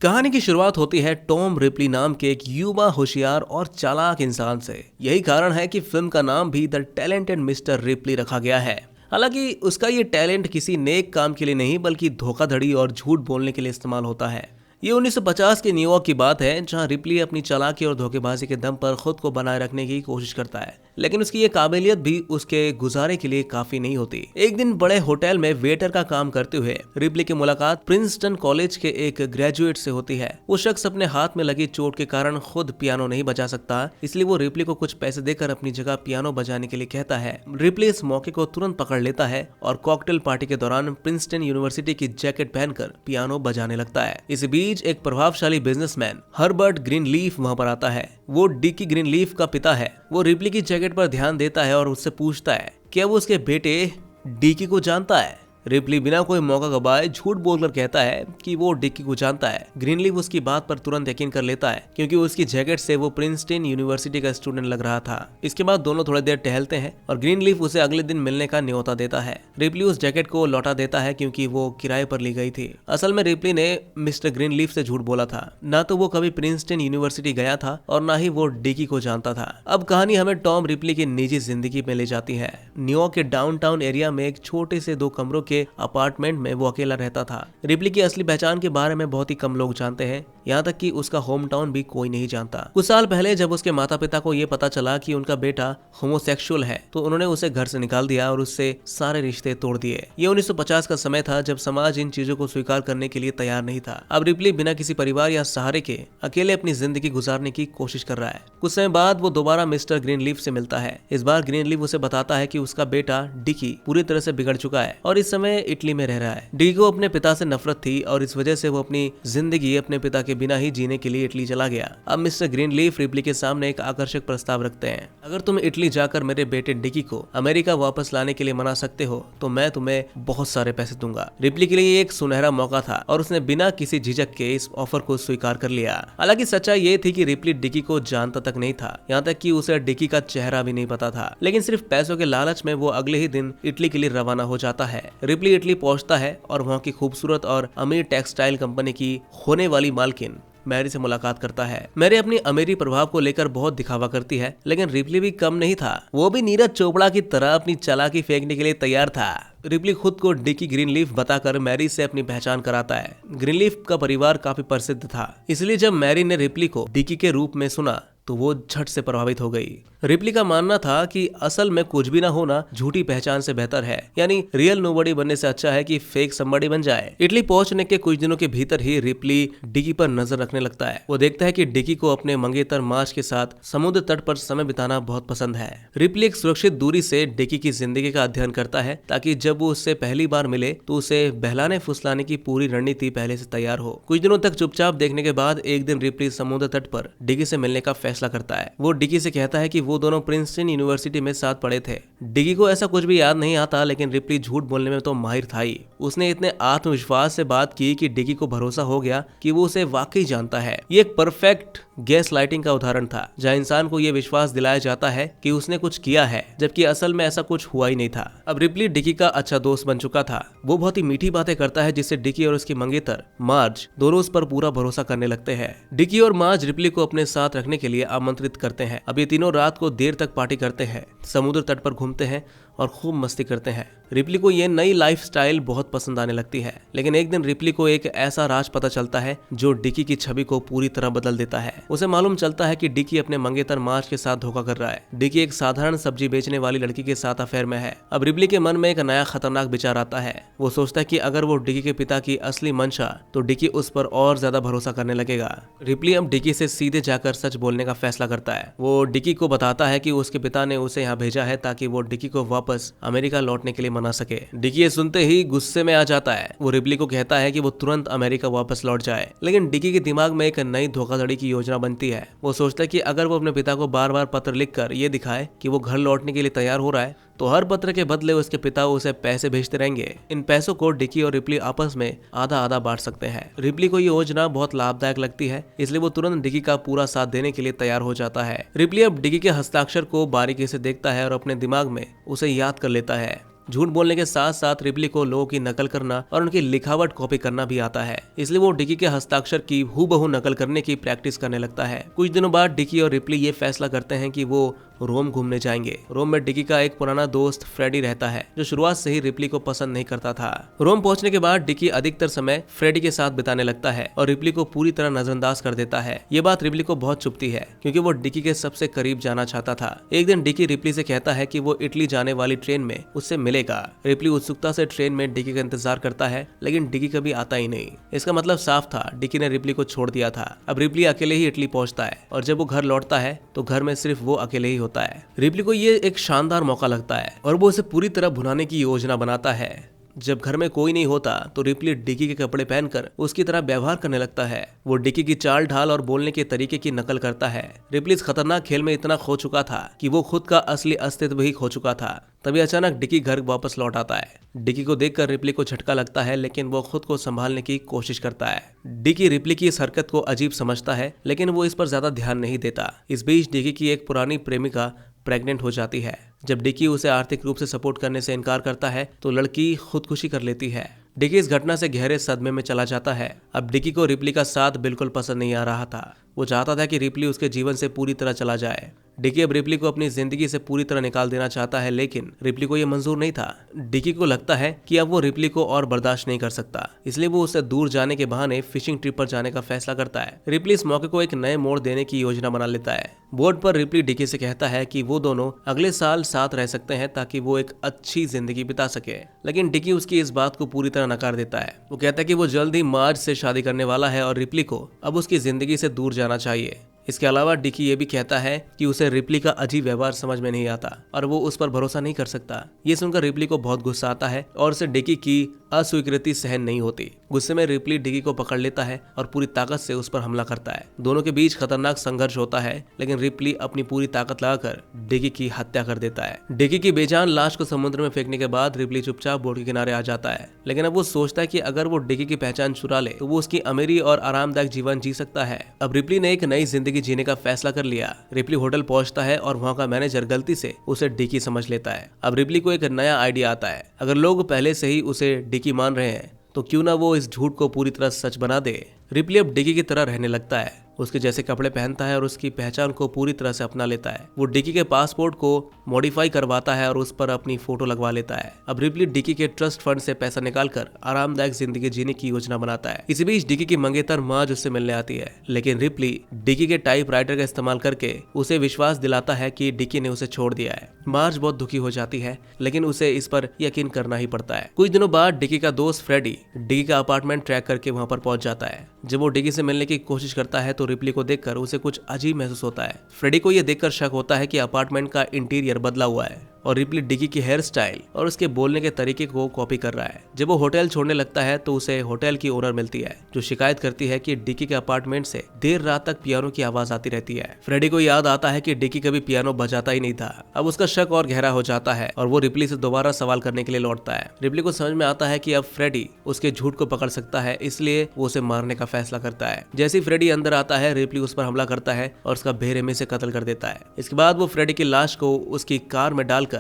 कहानी की शुरुआत होती है टॉम रिपली नाम के एक युवा होशियार और चालाक इंसान से। यही कारण है कि फिल्म का नाम भी द टैलेंटेड मिस्टर रिपली रखा गया है। हालांकि उसका ये टैलेंट किसी नेक काम के लिए नहीं बल्कि धोखाधड़ी और झूठ बोलने के लिए इस्तेमाल होता है। ये 1950 के न्यूयॉर्क की बात है, जहां रिपली अपनी चालाकी और धोखेबाजी के दम पर खुद को बनाए रखने की कोशिश करता है, लेकिन उसकी ये काबिलियत भी उसके गुजारे के लिए काफी नहीं होती। एक दिन बड़े होटल में वेटर का काम करते हुए रिपली की मुलाकात प्रिंसटन कॉलेज के एक ग्रेजुएट से होती है। वो शख्स अपने हाथ में लगी चोट के कारण खुद पियानो नहीं बजा सकता, इसलिए वो रिपली को कुछ पैसे देकर अपनी जगह पियानो बजाने के लिए कहता है। रिपली इस मौके को तुरंत पकड़ लेता है और कॉकटेल पार्टी के दौरान प्रिंसटन यूनिवर्सिटी की जैकेट पहनकर पियानो बजाने लगता है। इस बीच एक प्रभावशाली बिजनेसमैन हर्बर्ट ग्रीनलीफ वहां पर आता है। वो डिकी ग्रीनलीफ का पिता है। वो रिपली की जैकेट पर ध्यान देता है और उससे पूछता है क्या वो उसके बेटे डिकी को जानता है। रिपली बिना कोई मौका गवाए झूठ बोलकर कहता है कि वो डिकी को जानता है। ग्रीनलीफ उसकी बात पर तुरंत यकीन कर लेता है, क्योंकि उसकी जैकेट से वो प्रिंसटन यूनिवर्सिटी का स्टूडेंट लग रहा था। इसके बाद दोनों थोड़ी देर टहलते हैं और ग्रीनलीफ उसे अगले दिन मिलने का न्योता देता है। रिपली उस जैकेट को लौटा देता है क्योंकि वो किराए पर ली गई थी। असल में रिपली ने मिस्टर ग्रीनलीफ से झूठ बोला था। ना तो वो कभी प्रिंसटन यूनिवर्सिटी गया था और ना ही वो डिकी को जानता था। अब कहानी हमें टॉम रिपली की निजी जिंदगी में ले जाती है। न्यूयॉर्क के डाउनटाउन एरिया में एक छोटे से 2 कमरों के अपार्टमेंट में वो अकेला रहता था। रिपली की असली पहचान के बारे में बहुत ही कम लोग जानते हैं, यहाँ तक कि उसका होम टाउन भी कोई नहीं जानता। कुछ साल पहले जब उसके माता पिता को ये पता चला कि उनका बेटा होमोसेक्सुअल है, तो उन्होंने उसे घर से निकाल दिया और उससे सारे रिश्ते तोड़ दिए। ये 1950 का समय था, जब समाज इन चीजों को स्वीकार करने के लिए तैयार नहीं था। अब रिपली बिना किसी परिवार या सहारे के अकेले अपनी जिंदगी गुजारने की कोशिश कर रहा है। कुछ समय बाद वो दोबारा मिस्टर ग्रीनलीफ से मिलता है। इस बार ग्रीनलीफ उसे बताता है कि उसका बेटा डिकी पूरी तरह से बिगड़ चुका है और इस समय इटली में रह रहा है। डिकी को अपने पिता से नफरत थी और इस वजह से वो अपनी जिंदगी अपने पिता के बिना ही जीने के लिए इटली चला गया। अब मिस्टर ग्रीनलीफ रिपली के सामने एक आकर्षक प्रस्ताव रखते हैं। अगर तुम इटली जाकर मेरे बेटे डिकी को अमेरिका वापस लाने के लिए मना सकते हो तो मैं तुम्हें बहुत सारे पैसे दूंगा। रिपली के लिए एक सुनहरा मौका था और उसने बिना किसी झिझक के इस ऑफर को स्वीकार कर लिया। हालांकि सच्चाई ये थी कि रिपली डिकी को जानता तक नहीं था, यहाँ तक कि उसे डिकी का चेहरा भी नहीं पता था। लेकिन सिर्फ पैसों के लालच में वो अगले ही दिन इटली के लिए रवाना हो जाता है। रिपली इटली पहुंचता है और वहाँ की खूबसूरत और अमीर टेक्सटाइल कंपनी की होने वाली मालकिन मैरी से मुलाकात करता है। मैरी अपनी अमीरी प्रभाव को लेकर बहुत दिखावा करती है, लेकिन रिपली भी कम नहीं था। वो भी नीरज चोपड़ा की तरह अपनी चालाकी फेंकने के लिए तैयार था। रिपली खुद को डिकी ग्रीनलीफ बताकर मैरी से अपनी पहचान कराता है। ग्रीनलीफ का परिवार काफी प्रसिद्ध था, इसलिए जब मैरी ने रिपली को डिकी के रूप में सुना तो वो झट से प्रभावित हो गई। रिपली का मानना था कि असल में कुछ भी ना होना झूठी पहचान से बेहतर है, यानी रियल नोबडी बनने से अच्छा है कि फेक समबडी बन जाए। इटली पहुंचने के कुछ दिनों के भीतर ही रिपली डिकी पर नजर रखने लगता है। वो देखता है कि डिकी को अपने मंगेतर मार्श के साथ समुद्र तट पर समय बिताना बहुत पसंद है। रिपली एक सुरक्षित दूरी से डिकी की जिंदगी का अध्ययन करता है, ताकि जब वो उससे पहली बार मिले तो उसे बहलाने फुसलाने की पूरी रणनीति पहले से तैयार हो। कुछ दिनों तक चुपचाप देखने के बाद एक दिन रिपली समुद्र तट पर डिकी से मिलने का फैसला करता है। वो डिकी से कहता है कि वो दोनों प्रिंसटन यूनिवर्सिटी में साथ पढ़े थे। डिकी को ऐसा कुछ भी याद नहीं आता, लेकिन रिपली झूठ बोलने में तो माहिर था ही। उसने इतने आत्मविश्वास से बात की कि डिकी को भरोसा हो गया कि वो उसे वाकई जानता है। ये एक परफेक्ट गैस लाइटिंग का उदाहरण था, जहाँ इंसान को ये विश्वास दिलाया जाता है कि उसने कुछ किया है, जबकि असल में ऐसा कुछ हुआ ही नहीं था। अब रिपली डिकी का अच्छा दोस्त बन चुका था। वो बहुत ही मीठी बातें करता है, जिससे डिकी और उसकी मंगेतर मार्ज दोनों उस पर पूरा भरोसा करने लगते हैं। डिकी और मार्ज रिपली को अपने साथ रखने के लिए आमंत्रित करते हैं। अब ये तीनों रात को देर तक पार्टी करते हैं, समुद्र तट पर घूमते हैं और खूब मस्ती करते हैं। रिपली को ये नई लाइफस्टाइल बहुत पसंद आने लगती है, लेकिन एक दिन रिपली को एक ऐसा राज पता चलता है जो डिकी की छवि को पूरी तरह बदल देता है। उसे मालूम चलता है कि डिकी अपने मंगेतर मार्च के साथ धोखा कर रहा है। डिकी एक साधारण सब्जी बेचने वाली लड़की के साथ अफेयर में है। अब रिपली के मन में एक नया खतरनाक विचार आता है। वो सोचता है कि अगर वो डिकी के पिता की असली मंशा, तो डिकी उस पर और ज्यादा भरोसा करने लगेगा। रिपली अब डिकी से सीधे जाकर सच बोलने का फैसला करता है। वो डिकी को बताता है कि उसके पिता ने उसे यहाँ भेजा है ताकि वो डिकी को वापस अमेरिका लौटने के लिए मना सके। डिकी ये सुनते ही गुस्से में आ जाता है। वो रिपली को कहता है कि वो तुरंत अमेरिका वापस लौट जाए, लेकिन डिकी के दिमाग में एक नई धोखाधड़ी की योजना बनती है। वो सोचता है कि अगर वो अपने पिता को बार बार पत्र लिखकर ये दिखाए कि वो घर लौटने के लिए तैयार हो रहा है, तो हर पत्र के बदले उसके पिता उसे पैसे भेजते रहेंगे। इन पैसों को डिकी और रिपली आपस में आधा आधा बांट सकते हैं। रिपली को ये योजना बहुत लाभदायक लगती है, इसलिए वो तुरंत डिकी का पूरा साथ देने के लिए तैयार हो जाता है। रिपली अब डिकी के हस्ताक्षर को बारीकी से देखता है और अपने दिमाग में उसे याद कर लेता है। झूठ बोलने के साथ साथ रिप्ली को लोगों की नकल करना और उनकी लिखावट कॉपी करना भी आता है, इसलिए वो डिकी के हस्ताक्षर की हूबहू नकल करने की प्रैक्टिस करने लगता है। कुछ दिनों बाद डिकी और रिप्ली ये फैसला करते हैं कि वो रोम घूमने जाएंगे। रोम में डिकी का एक पुराना दोस्त फ्रेडी रहता है, जो शुरुआत से ही रिप्ली को पसंद नहीं करता था। रोम पहुंचने के बाद डिकी अधिकतर समय फ्रेडी के साथ बिताने लगता है और रिप्ली को पूरी तरह नजरअंदाज कर देता है। ये बात रिप्ली को बहुत चुभती है, क्योंकि वो डिकी के सबसे करीब जाना चाहता था। एक दिन डिकी रिप्ली से कहता है कि वो इटली जाने वाली ट्रेन में उससे मिलेगा। रिप्ली उत्सुकता से ट्रेन में डिकी का इंतजार करता है, लेकिन डिकी कभी आता ही नहीं। इसका मतलब साफ था, डिकी ने रिप्ली को छोड़ दिया था। अब रिप्ली अकेले ही इटली पहुंचता है और जब वो घर लौटता है तो घर में सिर्फ वो अकेले ही होता है। रिप्ली को ये एक शानदार मौका लगता है और वो उसे पूरी तरह भुनाने की योजना बनाता है। जब घर में कोई नहीं होता तो रिप्ली डिकी के कपड़े पहनकर उसकी तरह व्यवहार करने लगता है। वो डिकी की चाल ढाल और बोलने के तरीके की नकल करता है। रिप्ली इस खतरनाक खेल में इतना खो चुका था कि वो खुद का असली अस्तित्व ही खो चुका था। तभी अचानक डिकी घर वापस लौट आता है। डिकी को देखकर रिप्ली को झटका लगता है, लेकिन वो खुद को संभालने की कोशिश करता है। डिकी रिप्ली की इस हरकत को अजीब समझता है, लेकिन वो इस पर ज्यादा ध्यान नहीं देता। इस बीच डिकी की एक पुरानी प्रेमिका प्रेग्नेंट हो जाती है। जब डिकी उसे आर्थिक रूप से सपोर्ट करने से इनकार करता है तो लड़की खुदकुशी कर लेती है। डिकी इस घटना से गहरे सदमे में चला जाता है। अब डिकी को रिप्ली का साथ बिल्कुल पसंद नहीं आ रहा था। वो चाहता था कि रिप्ली उसके जीवन से पूरी तरह चला जाए। डिकी अब रिप्ली को अपनी जिंदगी से पूरी तरह निकाल देना चाहता है, लेकिन रिप्ली को यह मंजूर नहीं था। डिकी को लगता है कि अब वो रिप्ली को और बर्दाश्त नहीं कर सकता, इसलिए वो उससे दूर जाने के बहाने फिशिंग ट्रिप पर जाने का फैसला करता है। रिप्ली इस मौके को एक नए मोड़ देने की योजना बना लेता है। बोर्ड पर रिप्ली डिकी से कहता है कि वो दोनों अगले साल साथ रह सकते हैं ताकि वो एक अच्छी जिंदगी बिता सके, लेकिन डिकी उसकी इस बात को पूरी तरह नकार देता है। वो कहता है कि वो जल्द ही मार्ज से शादी करने वाला है और रिप्ली को अब उसकी जिंदगी से दूर जाना चाहिए। इसके अलावा डिकी ये भी कहता है कि उसे रिप्ली का अजीब व्यवहार समझ में नहीं आता और वो उस पर भरोसा नहीं कर सकता। ये सुनकर रिप्ली को बहुत गुस्सा आता है और उसे डिकी की अस्वीकृति सहन नहीं होती। गुस्से में रिप्ली डिकी को पकड़ लेता है और पूरी ताकत से उस पर हमला करता है। दोनों के बीच खतरनाक संघर्ष होता है, लेकिन रिप्ली अपनी पूरी ताकत लगाकर डिकी की हत्या कर देता है। डिकी की बेजान लाश को समुद्र में फेंकने के बाद रिप्ली चुपचाप बोट के किनारे आ जाता है, लेकिन अब वो सोचता है कि अगर वो डिकी की पहचान चुरा ले तो वो उसकी अमीरी और आरामदायक जीवन जी सकता है। अब रिप्ली ने एक नई जिंदगी जीने का फैसला कर लिया। रिप्ली होटल पहुंचता है और वहां का मैनेजर गलती से उसे डिकी समझ लेता है। अब रिप्ली को एक नया आइडिया आता है। अगर लोग पहले से ही उसे डिकी मान रहे हैं तो क्यों ना वो इस झूठ को पूरी तरह सच बना दे। रिप्ली अब डिकी की तरह रहने लगता है, उसके जैसे कपड़े पहनता है और उसकी पहचान को पूरी तरह से अपना लेता है। वो डिकी के पासपोर्ट को मॉडिफाई करवाता है और उस पर अपनी फोटो लगवा लेता है। अब रिप्ली डिकी के ट्रस्ट फंड से पैसा निकालकर आरामदायक जिंदगी जीने की योजना बनाता है। इसी बीच डिकी की मंगेतर मार्ज उससे मिलने आती है, लेकिन रिप्ली डिकी के टाइपराइटर का इस्तेमाल करके उसे विश्वास दिलाता है कि डिकी ने उसे छोड़ दिया है। मार्ज बहुत दुखी हो जाती है, लेकिन उसे इस पर यकीन करना ही पड़ता है। कुछ दिनों बाद डिकी का दोस्त फ्रेडी डिकी का अपार्टमेंट ट्रैक करके वहां पर पहुंच जाता है। जब वो डिकी से मिलने की कोशिश करता है तो रिप्ली को देखकर उसे कुछ अजीब महसूस होता है। फ्रेडी को यह देखकर शक होता है कि अपार्टमेंट का इंटीरियर बदला हुआ है और रिप्ली डिकी की हेयर स्टाइल और उसके बोलने के तरीके को कॉपी कर रहा है। जब वो होटल छोड़ने लगता है तो उसे होटल की ओनर मिलती है, जो शिकायत करती है कि डिकी के अपार्टमेंट से देर रात तक पियानो की आवाज आती रहती है। फ्रेडी को याद आता है कि डिकी कभी पियानो बजाता ही नहीं था। अब उसका शक और गहरा हो जाता है और वो रिप्ली से दोबारा सवाल करने के लिए लौटता है। रिप्ली को समझ में आता है कि अब फ्रेडी उसके झूठ को पकड़ सकता है, इसलिए वो उसे मारने का फैसला करता है। जैसे ही फ्रेडी अंदर आता है, रिप्ली उस पर हमला करता है और उसका बेरहमी से कत्ल कर देता है। इसके बाद वो फ्रेडी की लाश को उसकी कार में डालकर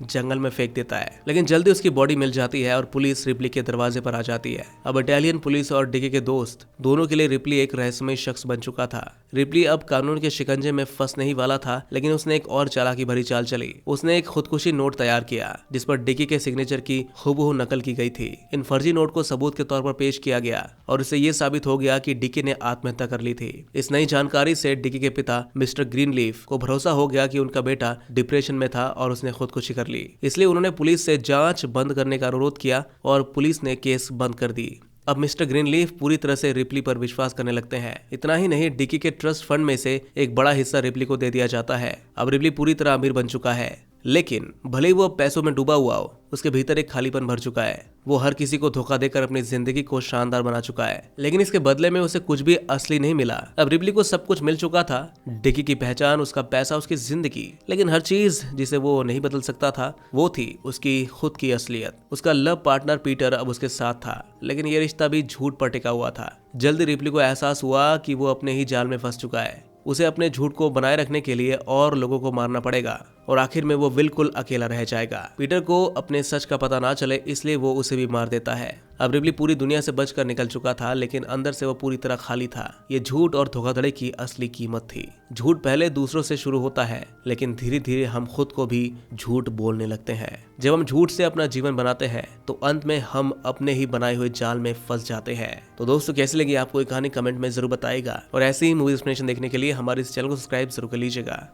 जंगल में फेंक देता है, लेकिन जल्दी उसकी बॉडी मिल जाती है और पुलिस रिप्ली के दरवाजे पर आ जाती है। अब इटालियन पुलिस और डिकी के दोस्त दोनों के लिए रिप्ली एक रहस्यमय शख्स बन चुका था। रिप्ली अब कानून के शिकंजे में फंसने ही वाला था, लेकिन उसने एक और चालाकी भरी चाल चली। उसने एक खुदकुशी नोट तैयार किया जिस पर डिकी के सिग्नेचर की हूबहू नकल की गई थी। इन फर्जी नोट को सबूत के तौर पर पेश किया गया और इससे ये साबित हो गया कि डिकी ने आत्महत्या कर ली थी। इस नई जानकारी से डिकी के पिता मिस्टर ग्रीनलीफ को भरोसा हो गया कि उनका बेटा डिप्रेशन में था और उसने खुदकुशी कर ली। इसलिए उन्होंने पुलिस से जांच बंद करने का अनुरोध किया और पुलिस ने केस बंद कर दी। अब मिस्टर ग्रीनलीफ पूरी तरह से रिप्ली पर विश्वास करने लगते हैं। इतना ही नहीं, डिकी के ट्रस्ट फंड में से एक बड़ा हिस्सा रिप्ली को दे दिया जाता है। अब रिप्ली पूरी तरह अमीर बन चुका है, लेकिन भले ही वो पैसों में डूबा हुआ हो, उसके भीतर एक खालीपन भर चुका है। वो हर किसी को धोखा देकर अपनी जिंदगी को शानदार बना चुका है, लेकिन इसके बदले में उसे कुछ भी असली नहीं मिला। अब रिप्ली को सब कुछ मिल चुका था, डिकी की पहचान, उसका पैसा, उसकी जिंदगी, लेकिन हर चीज जिसे वो नहीं बदल सकता था वो थी उसकी खुद की असलियत। उसका लव पार्टनर पीटर अब उसके साथ था, लेकिन ये रिश्ता भी झूठ पर टिका हुआ था। जल्दी रिप्ली को एहसास हुआ कि वो अपने ही जाल में फंस चुका है। उसे अपने झूठ को बनाए रखने के लिए और लोगों को मारना पड़ेगा और आखिर में वो बिल्कुल अकेला रह जाएगा। पीटर को अपने सच का पता ना चले इसलिए वो उसे भी मार देता है। अब रिप्ली पूरी दुनिया से बचकर निकल चुका था, लेकिन अंदर से वो पूरी तरह खाली था। ये झूठ और धोखाधड़ी की असली कीमत थी। झूठ पहले दूसरों से शुरू होता है, लेकिन धीरे धीरे हम खुद को भी झूठ बोलने लगते हैं। जब हम झूठ से अपना जीवन बनाते हैं तो अंत में हम अपने ही बनाए हुए जाल में फंस जाते हैं। तो दोस्तों, कैसी लगी आपको ये कहानी कमेंट में जरूर बताइएगा और ऐसी ही मूवी एक्सप्लेनेशन देखने के लिए हमारे इस चैनल को सब्सक्राइब जरूर कर लीजिएगा।